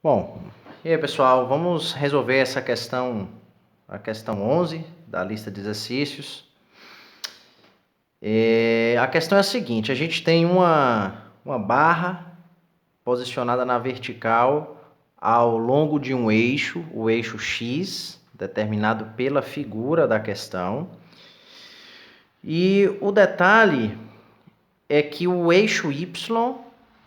Bom, e aí pessoal, vamos resolver essa questão, a questão 11 da lista de exercícios. A questão é a seguinte, a gente tem uma barra posicionada na vertical ao longo de um eixo, o eixo X, determinado pela figura da questão. E o detalhe é que o eixo Y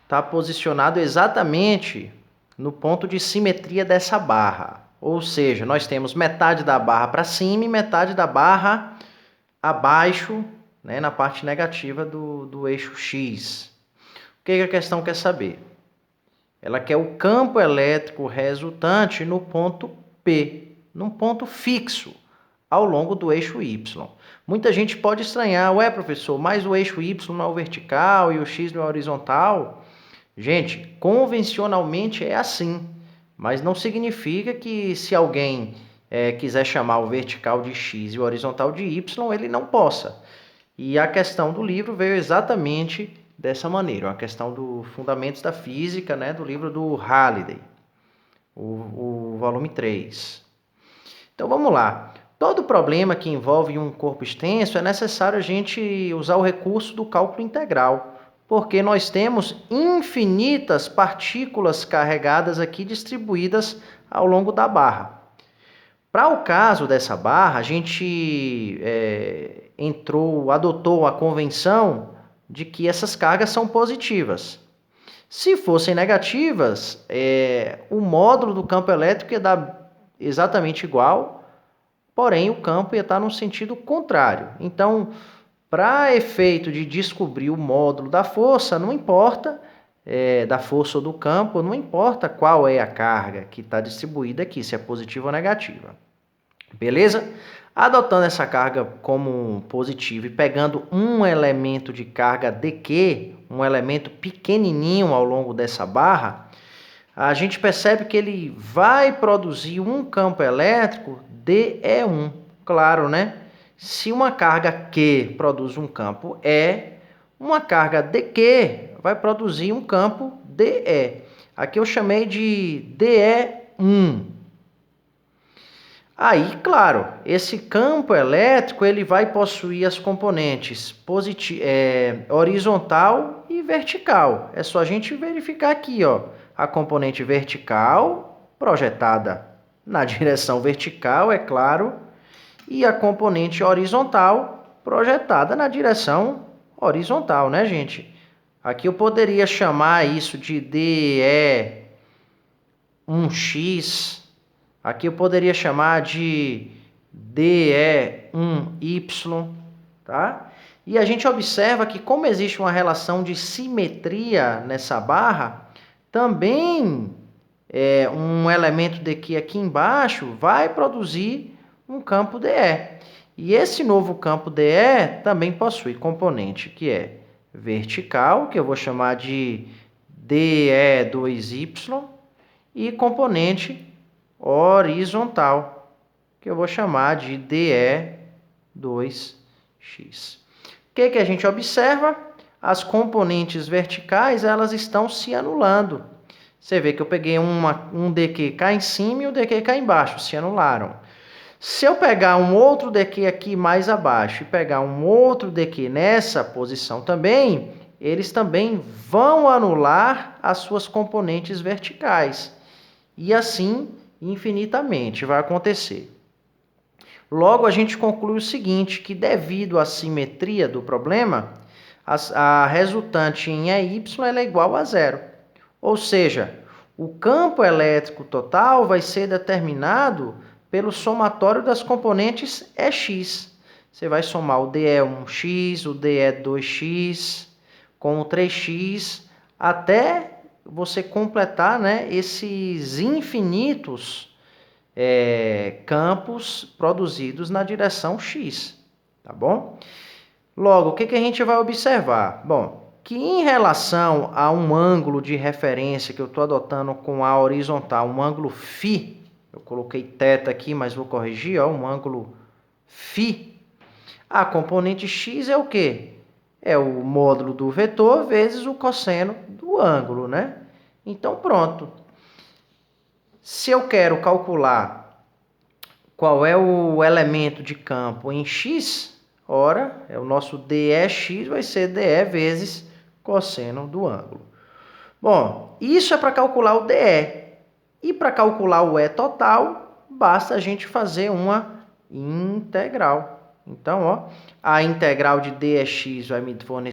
está posicionado exatamente no ponto de simetria dessa barra. Ou seja, nós temos metade da barra para cima e metade da barra abaixo, né, na parte negativa do eixo X. O que a questão quer saber? Ela quer o campo elétrico resultante no ponto P, num ponto fixo, ao longo do eixo Y. Muita gente pode estranhar, ué professor, mas o eixo Y não é o vertical e o X não é o horizontal? Gente, convencionalmente é assim, mas não significa que se alguém quiser chamar o vertical de X e o horizontal de Y, ele não possa. E a questão do livro veio exatamente dessa maneira, a questão do Fundamentos da Física, né, do livro do Halliday, o volume 3. Então vamos lá. Todo problema que envolve um corpo extenso é necessário a gente usar o recurso do cálculo integral, porque nós temos infinitas partículas carregadas aqui distribuídas ao longo da barra. Para o caso dessa barra, a gente adotou a convenção de que essas cargas são positivas. Se fossem negativas, o módulo do campo elétrico ia dar exatamente igual, porém o campo ia estar no sentido contrário. Então, para efeito de descobrir o módulo da força, não importa, da força ou do campo, não importa qual é a carga que está distribuída aqui, se é positiva ou negativa. Beleza? Adotando essa carga como positiva e pegando um elemento de carga dQ, um elemento pequenininho ao longo dessa barra, a gente percebe que ele vai produzir um campo elétrico DE1. Claro, né? Se uma carga Q produz um campo E, uma carga dQ vai produzir um campo DE. Aqui eu chamei de DE1. Aí, claro, esse campo elétrico ele vai possuir as componentes horizontal e vertical. É só a gente verificar aqui, ó, a componente vertical projetada na direção vertical, é claro, e a componente horizontal projetada na direção horizontal, né, gente? Aqui eu poderia chamar isso de DE1x. Aqui eu poderia chamar de DE1Y, tá? E a gente observa que como existe uma relação de simetria nessa barra, também um elemento daqui aqui embaixo vai produzir um campo DE. E esse novo campo DE também possui componente que é vertical, que eu vou chamar de DE2Y, e componente horizontal, que eu vou chamar de DE2x. O que a gente observa? As componentes verticais, elas estão se anulando. Você vê que eu peguei um dQ cá em cima e o dQ cá embaixo, se anularam. Se eu pegar um outro dQ aqui mais abaixo e pegar um outro dQ nessa posição também, eles também vão anular as suas componentes verticais. E assim, infinitamente vai acontecer. Logo, a gente conclui o seguinte, que devido à simetria do problema, a resultante em EY ela é igual a zero. Ou seja, o campo elétrico total vai ser determinado pelo somatório das componentes EX. Você vai somar o DE1x, o DE2x com o 3x, até você completar, né, esses infinitos campos produzidos na direção X, tá bom? Logo, o que a gente vai observar? Bom, que em relação a um ângulo de referência que eu estou adotando com a horizontal, um ângulo φ, eu coloquei θ aqui, mas vou corrigir, ó, um ângulo φ, a componente x é o quê? É o módulo do vetor vezes o cosseno do ângulo, né? Então, pronto. Se eu quero calcular qual é o elemento de campo em x, ora, o nosso DEx vai ser DE vezes cosseno do ângulo. Bom, isso é para calcular o DE. E para calcular o E total, basta a gente fazer uma integral. Então, ó, a integral de dx vai me fornecer